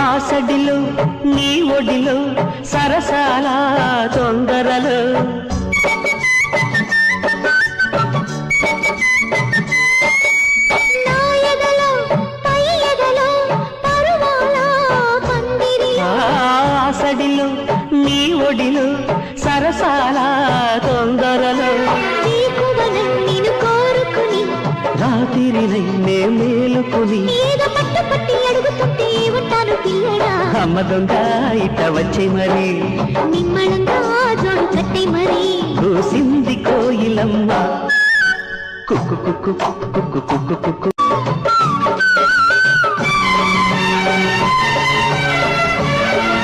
ఆసడిలో నీ ఒడిలో సరసాల తొందరలో ఆసడిలో నీ ఒడిలో సరసాల తొందరలో రాత్రినై నే మేలుకుని అమ్మ దొంగ ఇట వచ్చే మరి నిమ్మళంగా జోడు కట్టే మరి కూసింది కోయిలమ్మ కుక్కు కుక్కు కుక్కు కుక్కు కుక్కు